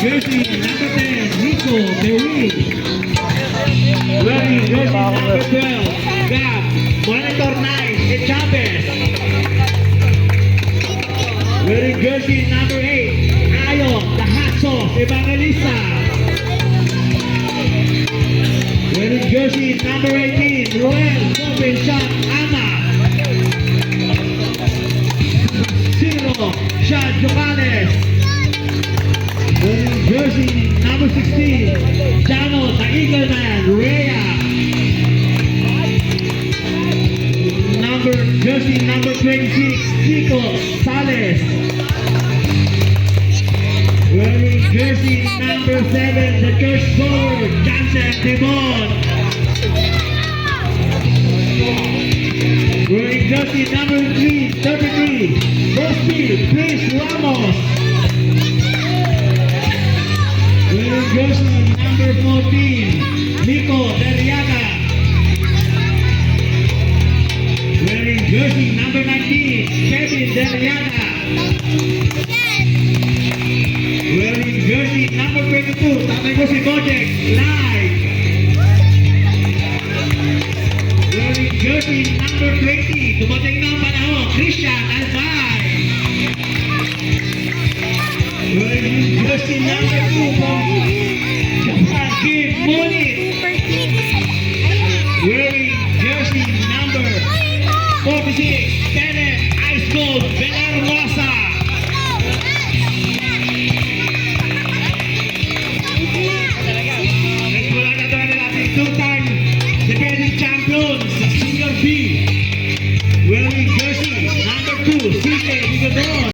jersey number 10, Nico Perry. Wearing jersey number 12, Gab, Monitor 9, Chavez. Wearing jersey number 8, Ayon, the hot sauce, Evangelista. Wearing jersey number 18, Roel, Robin Shot, Ama. Ciro, Shad Jocales. Wearing jersey number 16, Jano, the Eagle Man, Rhea. Jersey number 26, Chico Sales. Wearing jersey number 7, the church goer, Jansen Devon. Wearing jersey number 33, Rosti Prince Ramos. Wearing jersey number 14, Nico Deriaga. Wearing jersey number 19, Kevin Deriaga. Wearing jersey number 22, tatay ko si Bojack, live. Wearing jersey number 20, dumating na ang panahon, Christian Albay. Wearing jersey number 2 from Japan, Kim Moniz.